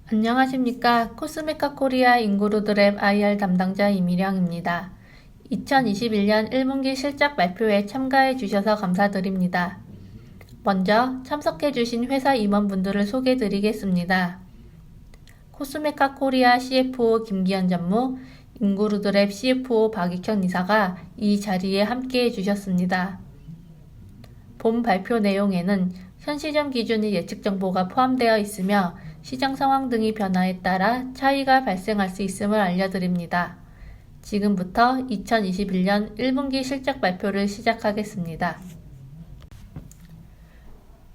안녕하십니까. 코스메카 코리아 인구루드랩 IR 담당자 이미령입니다. 2021년 1분기 실적 발표에 참가해 주셔서 감사드립니다. 먼저 참석해 주신 회사 임원분들을 소개해 드리겠습니다. 코스메카 코리아 CFO 김기현 전무, 인구루드랩 CFO 박익현 이사가 이 자리에 함께해 주셨습니다. 본 발표 내용에는 현 시점 기준의 예측 정보가 포함되어 있으며 시장 상황 등의 변화에 따라 차이가 발생할 수 있음을 알려드립니다. 지금부터 2021년 1분기 실적 발표를 시작하겠습니다.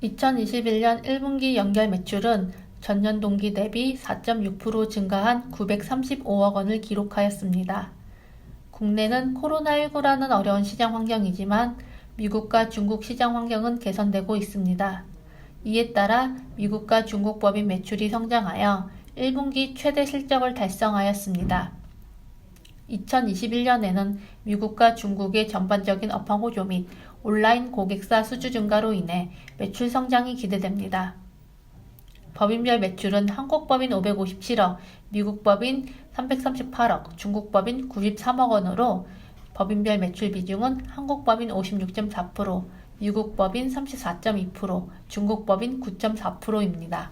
2021년 1분기 연결 매출은 전년 동기 대비 4.6% 증가한 935억 원을 기록하였습니다. 국내는 코로나19라는 어려운 시장 환경이지만 미국과 중국 시장 환경은 개선되고 있습니다. 이에 따라 미국과 중국 법인 매출이 성장하여 1분기 최대 실적을 달성하였습니다. 2021년에는 미국과 중국의 전반적인 업황 호조 및 온라인 고객사 수주 증가로 인해 매출 성장이 기대됩니다. 법인별 매출은 한국 법인 557억, 미국 법인 338억, 중국 법인 93억 원으로 법인별 매출 비중은 한국 법인 56.4%, 미국 법인 34.2%, 중국 법인 9.4%입니다.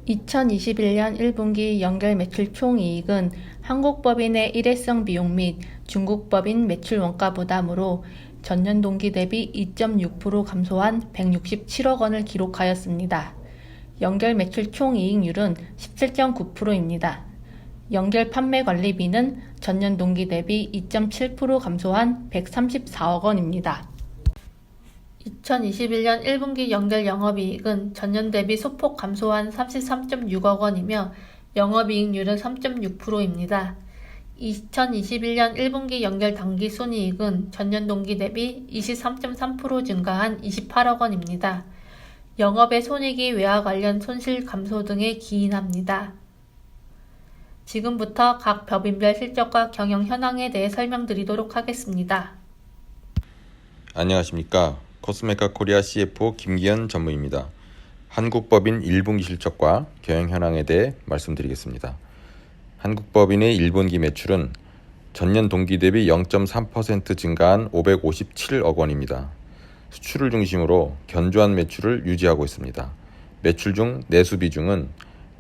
2021년 1분기 연결 매출 총이익은 한국 법인의 일회성 비용 및 중국 법인 매출 원가 부담으로 전년 동기 대비 2.6% 감소한 167억 원을 기록하였습니다. 연결 매출 총이익률은 17.9%입니다. 연결 판매 관리비는 전년 동기 대비 2.7% 감소한 134억 원입니다. 2021년 1분기 연결 영업이익은 전년 대비 소폭 감소한 33.6억 원이며 영업이익률은 3.6%입니다. 2021년 1분기 연결 당기순이익은 전년 동기 대비 23.3% 증가한 28억 원입니다. 영업의 손익이 외화 관련 손실 감소 등에 기인합니다. 지금부터 각 법인별 실적과 경영 현황에 대해 설명드리도록 하겠습니다. 안녕하십니까. 코스메카 코리아 CFO 김기현 전무입니다. 한국법인 1분기 실적과 경영 현황에 대해 말씀드리겠습니다. 한국법인의 1분기 매출은 전년 동기 대비 0.3% 증가한 557억 원입니다. 수출을 중심으로 견조한 매출을 유지하고 있습니다. 매출 중 내수 비중은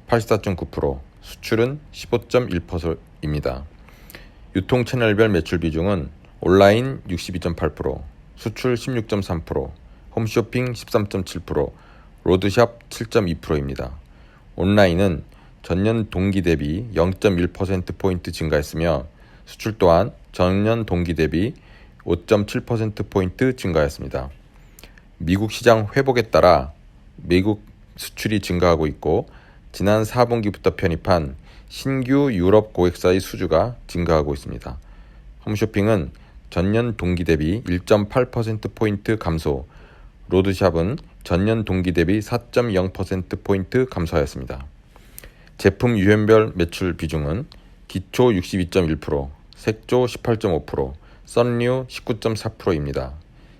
84.9%, 수출은 15.1%입니다. 유통 채널별 매출 비중은 온라인 62.8%, 수출 16.3%, 홈쇼핑 13.7%, 로드샵 7.2%입니다. 온라인은 전년 동기 대비 0.1%포인트 증가했으며 수출 또한 전년 동기 대비 5.7%포인트 증가했습니다. 미국 시장 회복에 따라 미국 수출이 증가하고 있고 지난 4분기부터 편입한 신규 유럽 고객사의 수주가 증가하고 있습니다. 홈쇼핑은 전년 동기 대비 1.8%포인트 감소, 로드샵은 전년 동기 대비 4.0%포인트 감소하였습니다. 제품 유형별 매출 비중은 기초 62.1%, 색조 18.5%, 썬류 19.4%입니다.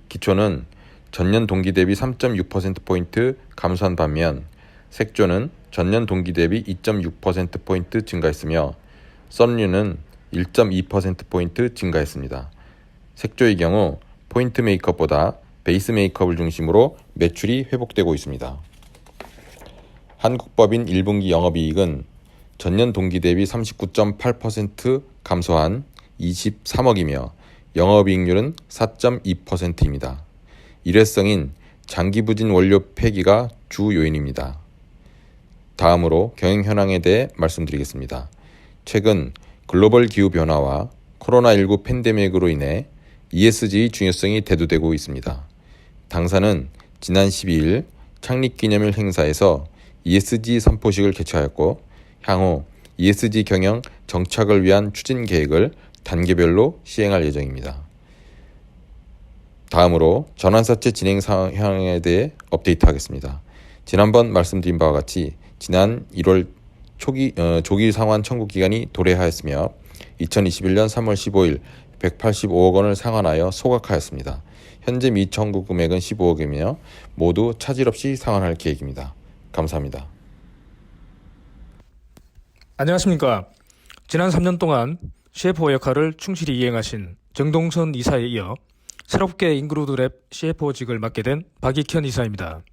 기초는 전년 동기 대비 3.6%포인트 감소한 반면 색조는 전년 동기 대비 2.6%포인트 증가했으며 썬류는 1.2%포인트 증가했습니다. 색조의 경우 포인트 메이크업보다 베이스 메이크업을 중심으로 매출이 회복되고 있습니다. 한국법인 1분기 영업이익은 전년 동기 대비 39.8% 감소한 23억이며 영업이익률은 4.2%입니다. 일회성인 장기부진 원료 폐기가 주 요인입니다. 다음으로 경영 현황에 대해 말씀드리겠습니다. 최근 글로벌 기후변화와 코로나19 팬데믹으로 인해 ESG의 중요성이 대두되고 있습니다. 당사는 지난 12일 창립기념일 행사에서 ESG 선포식을 개최하였고 향후 ESG 경영 정착을 위한 추진 계획을 단계별로 시행할 예정입니다. 다음으로 전환사채 진행 상황에 대해 업데이트하겠습니다. 지난번 말씀드린 바와 같이 지난 1월 조기 상환 청구 기간이 도래하였으며 2021년 3월 15일 185억 원을 상환하여 소각하였습니다. 현재 미청구 금액은 15억이며 모두 차질 없이 상환할 계획입니다. 감사합니다. 안녕하십니까. 지난 3년 동안 CFO 역할을 충실히 이행하신 정동선 이사에 이어 새롭게 인그루드랩 CFO직을 맡게 된 박익현 이사입니다.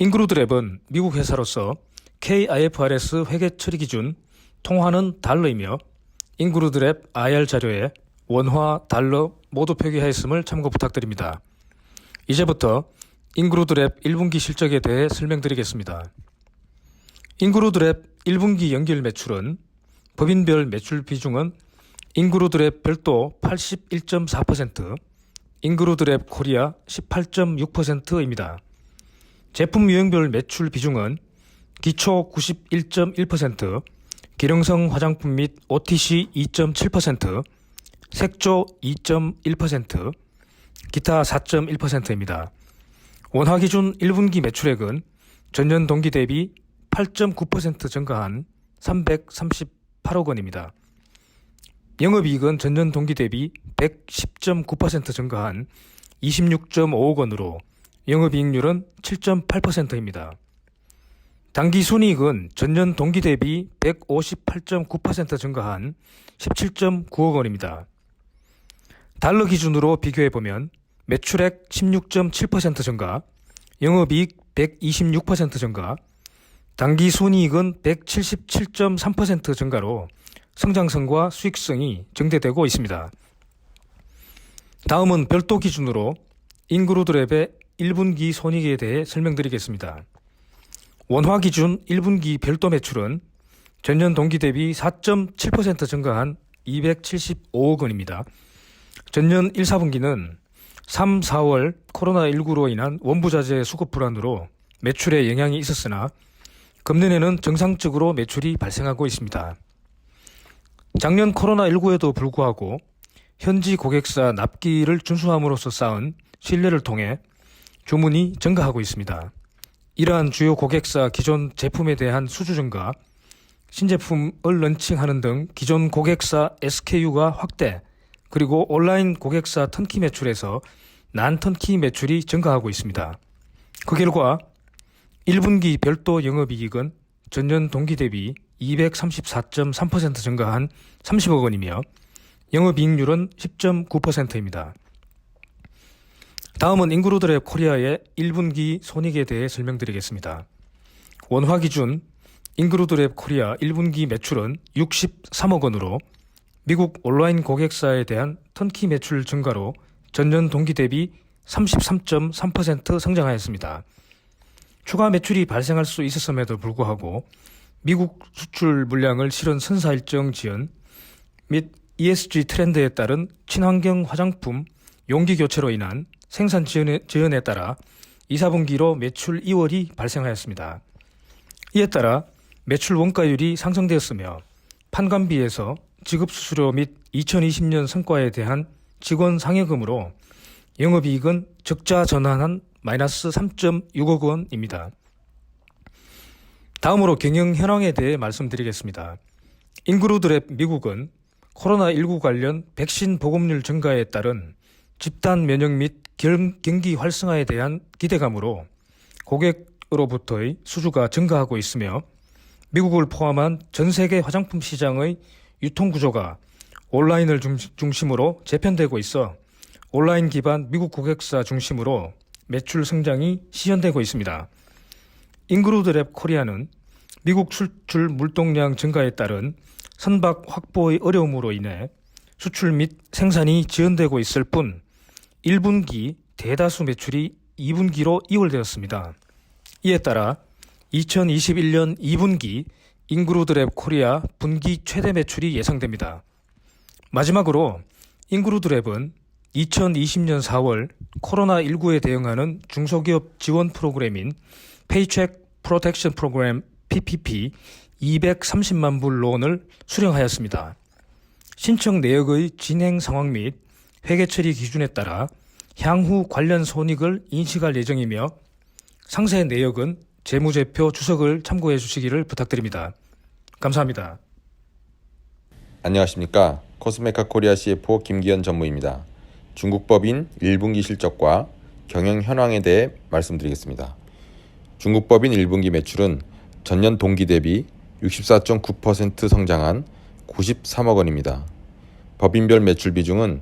인그루드랩은 미국 회사로서 KIFRS 회계 처리 기준 통화는 달러이며 인그루드랩 IR 자료에 원화, 달러 모두 표기하였음을 참고 부탁드립니다. 이제부터 인그루드랩 1분기 실적에 대해 설명드리겠습니다. 인그루드랩 1분기 연결 매출은 법인별 매출 비중은 인그루드랩 별도 81.4%, 인그루드랩 코리아 18.6%입니다. 제품 유형별 매출 비중은 기초 91.1%, 기능성 화장품 및 OTC 2.7%, 색조 2.1%, 기타 4.1%입니다. 원화 기준 1분기 매출액은 전년 동기 대비 8.9% 증가한 338억 원입니다. 영업이익은 전년 동기 대비 110.9% 증가한 26.5억 원으로 영업이익률은 7.8%입니다. 당기순이익은 전년 동기 대비 158.9% 증가한 17.9억 원입니다. 달러 기준으로 비교해보면 매출액 16.7% 증가, 영업이익 126% 증가, 당기순이익은 177.3% 증가로 성장성과 수익성이 증대되고 있습니다. 다음은 별도 기준으로 인그루드랩의 1분기 손익에 대해 설명드리겠습니다. 원화 기준 1분기 별도 매출은 전년 동기 대비 4.7% 증가한 275억 원입니다. 전년 1, 4분기는 3, 4월 코로나19로 인한 원부자재 수급 불안으로 매출에 영향이 있었으나 금년에는 정상적으로 매출이 발생하고 있습니다. 작년 코로나19에도 불구하고 현지 고객사 납기를 준수함으로써 쌓은 신뢰를 통해 주문이 증가하고 있습니다. 이러한 주요 고객사 기존 제품에 대한 수주 증가, 신제품을 런칭하는 등 기존 고객사 SKU가 확대, 그리고 온라인 고객사 턴키 매출에서 난턴키 매출이 증가하고 있습니다. 그 결과 1분기 별도 영업이익은 전년 동기 대비 234.3% 증가한 30억 원이며 영업이익률은 10.9%입니다. 다음은 인그루드랩 코리아의 1분기 손익에 대해 설명드리겠습니다. 원화 기준 인그루드랩 코리아 1분기 매출은 63억 원으로 미국 온라인 고객사에 대한 턴키 매출 증가로 전년 동기 대비 33.3% 성장하였습니다. 추가 매출이 발생할 수 있었음에도 불구하고 미국 수출 물량을 실은 선사 일정 지연 및 ESG 트렌드에 따른 친환경 화장품 용기 교체로 인한 생산 지연에 따라 2, 4분기로 매출 2월이 발생하였습니다. 이에 따라 매출 원가율이 상승되었으며 판관비에서 지급 수수료 및 2020년 성과에 대한 직원 상여금으로 영업이익은 적자 전환한 마이너스 3.6억 원입니다. 다음으로 경영 현황에 대해 말씀드리겠습니다. 인그루드랩 미국은 코로나19 관련 백신 보급률 증가에 따른 집단 면역 및 경기 활성화에 대한 기대감으로 고객으로부터의 수주가 증가하고 있으며 미국을 포함한 전 세계 화장품 시장의 유통 구조가 온라인을 중심으로 재편되고 있어 온라인 기반 미국 고객사 중심으로 매출 성장이 시현되고 있습니다. 인그루드랩 코리아는 미국 수출 물동량 증가에 따른 선박 확보의 어려움으로 인해 수출 및 생산이 지연되고 있을 뿐 1분기 대다수 매출이 2분기로 이월되었습니다. 이에 따라 2021년 2분기 인그루드랩 코리아 분기 최대 매출이 예상됩니다. 마지막으로 인그루드랩은 2020년 4월 코로나19에 대응하는 중소기업 지원 프로그램인 페이첵 프로텍션 프로그램 PPP 230만 불 론을 수령하였습니다. 신청 내역의 진행 상황 및 회계 처리 기준에 따라 향후 관련 손익을 인식할 예정이며 상세 내역은 재무제표 주석을 참고해 주시기를 부탁드립니다. 감사합니다. 안녕하십니까. 코스메카 코리아 CFO 김기현 전무입니다. 중국 법인 1분기 실적과 경영 현황에 대해 말씀드리겠습니다. 중국 법인 1분기 매출은 전년 동기 대비 64.9% 성장한 93억 원입니다. 법인별 매출 비중은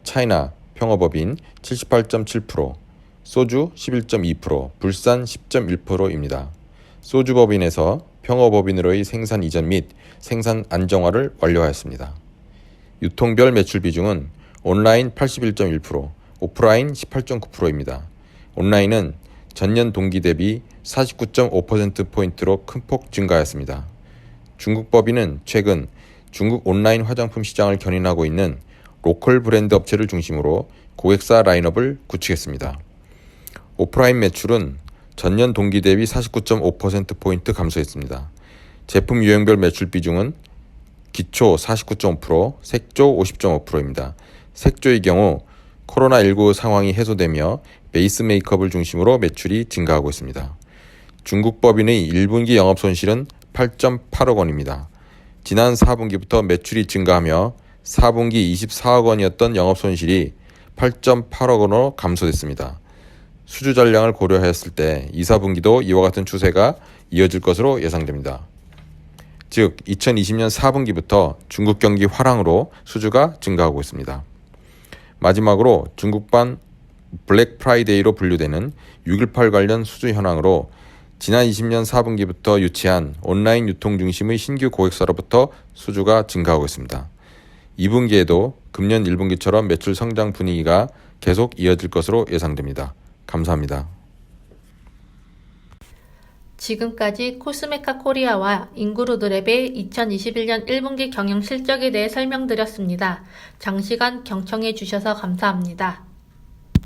차이나 평어법인 78.7%, 소주 11.2%, 불산 10.1%입니다. 소주 법인에서 평어법인으로의 생산 이전 및 생산 안정화를 완료하였습니다. 유통별 매출 비중은 온라인 81.1%, 오프라인 18.9%입니다. 온라인은 전년 동기 대비 49.5%포인트로 큰 폭 증가하였습니다. 중국 법인은 최근 중국 온라인 화장품 시장을 견인하고 있는 로컬 브랜드 업체를 중심으로 고객사 라인업을 구축했습니다. 오프라인 매출은 전년 동기 대비 49.5%포인트 감소했습니다. 제품 유형별 매출 비중은 기초 49.5%, 색조 50.5%입니다. 색조의 경우 코로나19 상황이 해소되며 베이스 메이크업을 중심으로 매출이 증가하고 있습니다. 중국 법인의 1분기 영업 손실은 8.8억 원입니다. 지난 4분기부터 매출이 증가하며 4분기 24억 원이었던 영업 손실이 8.8억 원으로 감소됐습니다. 수주 전량을 고려하였을 때 2, 4분기도 이와 같은 추세가 이어질 것으로 예상됩니다. 즉 2020년 4분기부터 중국 경기 화랑으로 수주가 증가하고 있습니다. 마지막으로 중국판 블랙 프라이데이로 분류되는 6.18 관련 수주 현황으로 지난 20년 4분기부터 유치한 온라인 유통 중심의 신규 고객사로부터 수주가 증가하고 있습니다. 2분기에도 금년 1분기처럼 매출 성장 분위기가 계속 이어질 것으로 예상됩니다. 감사합니다. 지금까지 코스메카 코리아와 인그루드랩의 2021년 1분기 경영 실적에 대해 설명드렸습니다. 장시간 경청해 주셔서 감사합니다.